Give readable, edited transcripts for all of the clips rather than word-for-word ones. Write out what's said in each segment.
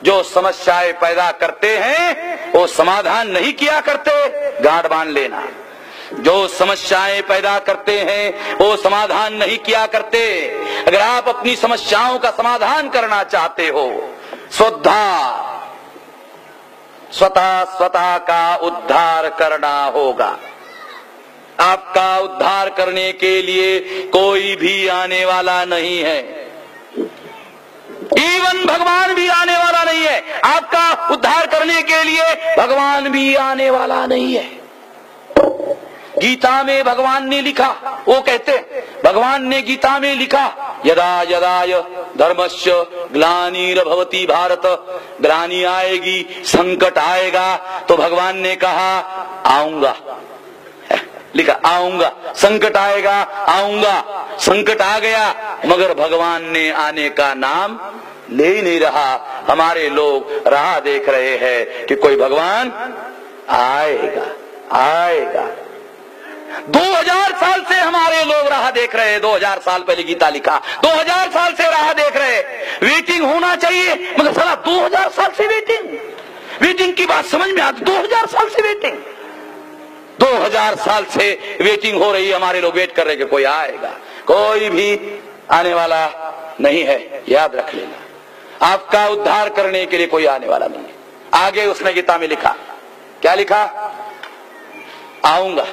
जो समस्याएं पैदा करते हैं वो समाधान नहीं किया करते, गांठ बांध लेना। जो समस्याएं पैदा करते हैं वो समाधान नहीं किया करते। अगर आप अपनी समस्याओं का समाधान करना चाहते हो, स्वतः का उद्धार करना होगा। आपका उद्धार करने के लिए कोई भी आने वाला नहीं है, इवन भगवान भी आने वाला नहीं है। आपका उद्धार करने के लिए भगवान भी आने वाला नहीं है। गीता में भगवान ने लिखा, वो कहते भगवान ने गीता में लिखा, यदा यदा धर्मस्य ग्लानिर्भवति भारत, ग्लानि आएगी, संकट आएगा तो भगवान ने कहा आऊंगा, लिखा आऊंगा, संकट आएगा आऊंगा। संकट आ गया मगर भगवान ने आने का नाम ले ही नहीं रहा। हमारे लोग राह देख रहे हैं कि कोई भगवान आएगा आएगा। 2000 साल से हमारे लोग राह देख रहे हैं। 2000 साल पहले गीता लिखा, 2000 साल से राह देख रहे हैं। वेटिंग होना चाहिए मगर साला 2000 साल से वेटिंग की बात समझ में आती। 2000 साल से वेटिंग, 2000 साल से वेटिंग हो रही है। हमारे लोग वेट कर रहे हैं कि कोई आएगा। कोई भी आने वाला नहीं है, याद रख लेना। आपका उद्धार करने के लिए कोई आने वाला नहीं है। आगे उसने गीता में लिखा, क्या लिखा? आऊंगा।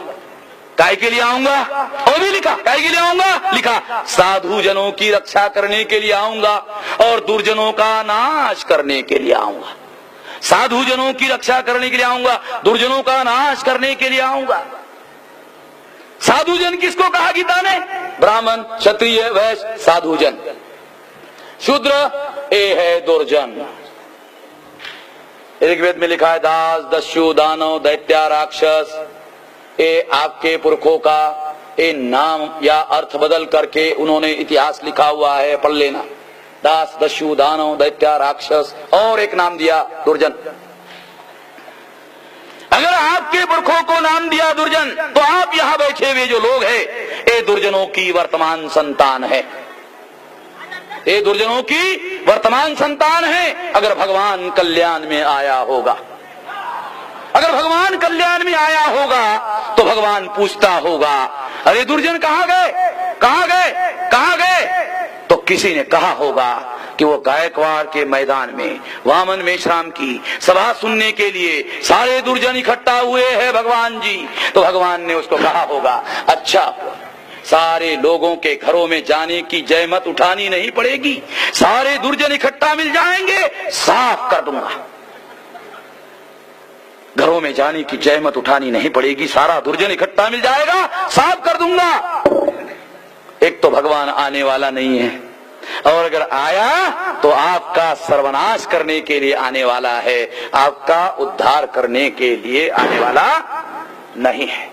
काय के लिए आऊंगा? वो भी लिखा, काय के लिए आऊंगा? लिखा साधु जनों की रक्षा करने के लिए आऊंगा और दुर्जनों का नाश करने के लिए आऊंगा। साधु जनों की रक्षा करने के लिए आऊंगा, दुर्जनों का नाश करने के लिए आऊंगा। साधुजन किसको कहा गीता ने? ब्राह्मण, क्षत्रिय, वैश्य साधुजन। शूद्र ये है दुर्जन। ऋग्वेद में लिखा है दास, दस्यु, दानव, दैत्य, राक्षस। ये आपके पुरखों का ये नाम या अर्थ बदल करके उन्होंने इतिहास लिखा हुआ है, पढ़ लेना। दास, दस्यु, दानव, दैत्य, राक्षस और एक नाम दिया दुर्जन। अगर आपके पुरखों को नाम दिया दुर्जन तो आप यहां बैठे हुए जो लोग हैं ये दुर्जनों की वर्तमान संतान है। ये दुर्जनों की वर्तमान संतान है। अगर भगवान कल्याण में आया होगा, अगर भगवान कल्याण में आया होगा तो भगवान पूछता होगा अरे दुर्जन कहां गए, कहां गए, कहां गए? तो किसी ने कहा होगा कि वो गायकवाड़ के मैदान में वामन मेश्राम की सभा सुनने के लिए सारे दुर्जन इकट्ठा हुए हैं भगवान जी। तो भगवान ने उसको कहा होगा अच्छा, सारे लोगों के घरों में जाने की जहमत उठानी नहीं पड़ेगी, सारे दुर्जन इकट्ठा मिल जाएंगे, साफ कर दूंगा। घरों में जाने की जहमत उठानी नहीं पड़ेगी, सारा दुर्जन इकट्ठा मिल जाएगा, साफ कर दूंगा। एक तो भगवान आने वाला नहीं है और अगर आया तो आपका सर्वनाश करने के लिए आने वाला है, आपका उद्धार करने के लिए आने वाला नहीं है।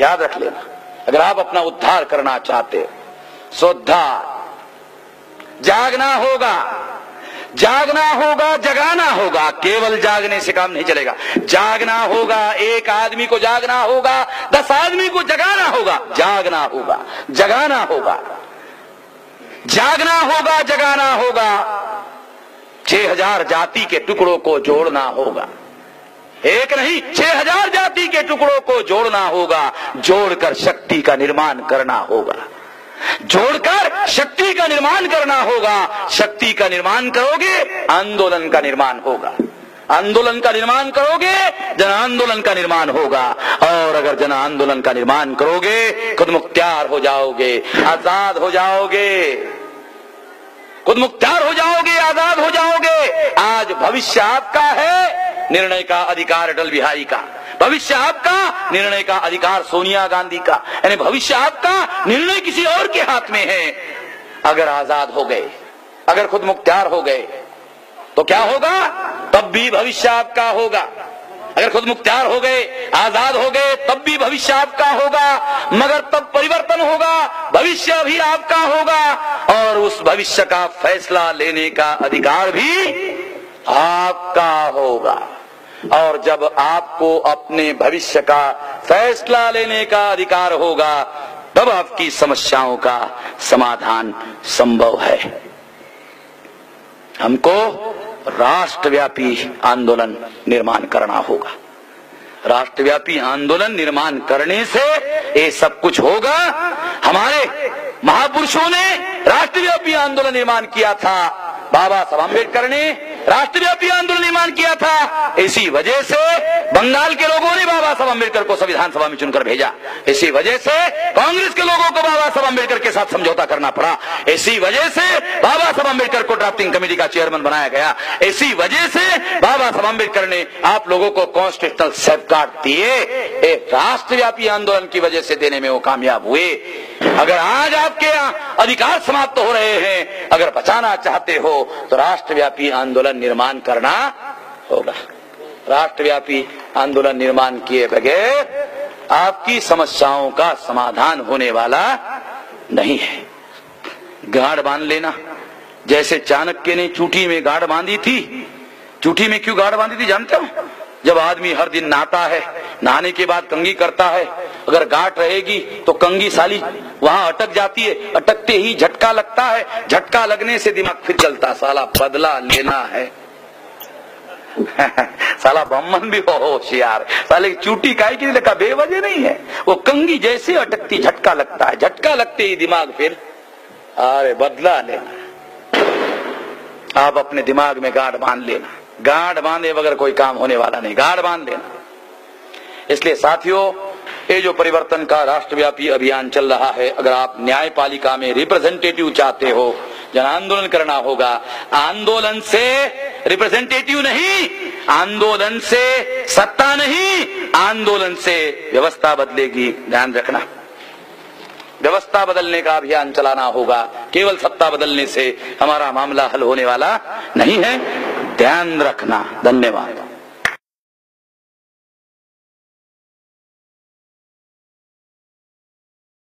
याद रख लेना, अगर आप अपना उद्धार करना चाहते हो, उद्धार जागना होगा, जागना होगा, जगाना होगा। केवल जागने से काम नहीं चलेगा, जागना होगा। एक आदमी को जागना होगा, 10 आदमी को जगाना होगा। जागना होगा, जगाना होगा, जागना होगा, जगाना होगा। 6000 जाति के टुकड़ों को जोड़ना होगा, एक नहीं 6000 जाति के टुकड़ों को जोड़ना होगा। जोड़कर शक्ति का निर्माण करना होगा, जोड़कर शक्ति का निर्माण करना होगा। शक्ति का निर्माण करोगे, आंदोलन का निर्माण होगा। आंदोलन का निर्माण करोगे, जन आंदोलन का निर्माण होगा। और अगर जन आंदोलन का निर्माण करोगे, खुद मुख्तियार हो जाओगे, आजाद हो जाओगे, खुद मुख्तियार हो जाओगे, आजाद हो जाओगे। आज भविष्य आपका है, निर्णय का अधिकार अटल बिहारी का। भविष्य आपका, निर्णय का अधिकार सोनिया गांधी का। यानी भविष्य आपका, निर्णय किसी और के हाथ में है। अगर आजाद हो गए, अगर खुद मुख्तियार हो गए तो क्या होगा? तब भी भविष्य आपका होगा। अगर खुद मुख्तियार हो गए, आजाद हो गए, तब भी भविष्य आपका होगा। मगर तब परिवर्तन होगा, भविष्य भी आपका होगा और उस भविष्य का फैसला लेने का अधिकार भी आपका होगा। और जब आपको अपने भविष्य का फैसला लेने का अधिकार होगा तब आपकी समस्याओं का समाधान संभव है। हमको राष्ट्रव्यापी आंदोलन निर्माण करना होगा। राष्ट्रव्यापी आंदोलन निर्माण करने से ये सब कुछ होगा। हमारे महापुरुषों ने राष्ट्रव्यापी आंदोलन निर्माण किया था, बाबा साहब अम्बेडकर ने राष्ट्रव्यापी आंदोलन निर्माण किया था। इसी वजह से बंगाल के लोगों ने बाबा साहब अम्बेडकर को संविधान सभा में चुनकर भेजा। इसी वजह से कांग्रेस के लोगों को बाबा साहब अम्बेडकर के साथ समझौता करना पड़ा। इसी वजह से बाबा साहब अम्बेडकर को ड्राफ्टिंग कमेटी का चेयरमैन बनाया गया। इसी वजह से बाबा साहब अम्बेडकर ने आप लोगों को कॉन्स्टिट्यूशनल सेफगार्ड दिए। एक राष्ट्रव्यापी आंदोलन की वजह से देने में वो कामयाब हुए। अगर आज आपके यहाँ अधिकार समाप्त हो रहे हैं, अगर बचाना चाहते हो तो राष्ट्रव्यापी आंदोलन निर्माण करना होगा। राष्ट्रव्यापी आंदोलन निर्माण किए बगैर आपकी समस्याओं का समाधान होने वाला नहीं है। गाढ़ बांध लेना, जैसे चाणक्य ने चूटी में गाढ़ बांधी थी। चूटी में क्यों गाढ़ बांधी थी जानते हो? जब आदमी हर दिन नहाता है, नहाने के बाद कंघी करता है, अगर गांठ रहेगी तो कंघी साली वहां अटक जाती है। अटकते ही झटका लगता है, झटका लगने से दिमाग फिर चलता, साला बदला लेना है। साला बम्मन भी होशियार, साले चूटी काहे की लगा, बेवजह नहीं है। वो कंघी जैसे अटकती झटका लगता है, झटका लगते ही दिमाग फिर अरे बदला लेना। आप अपने दिमाग में गांठ बांध लेना। गांठ बांधे बगैर कोई काम होने वाला नहीं, गांठ बांध लेना। इसलिए साथियों, ये जो परिवर्तन का राष्ट्रव्यापी अभियान चल रहा है, अगर आप न्यायपालिका में रिप्रेजेंटेटिव चाहते हो, जन आंदोलन करना होगा। आंदोलन से रिप्रेजेंटेटिव नहीं, आंदोलन से सत्ता नहीं, आंदोलन से व्यवस्था बदलेगी। ध्यान रखना, व्यवस्था बदलने का अभियान चलाना होगा। केवल सत्ता बदलने से हमारा मामला हल होने वाला नहीं है, ध्यान रखना। धन्यवाद।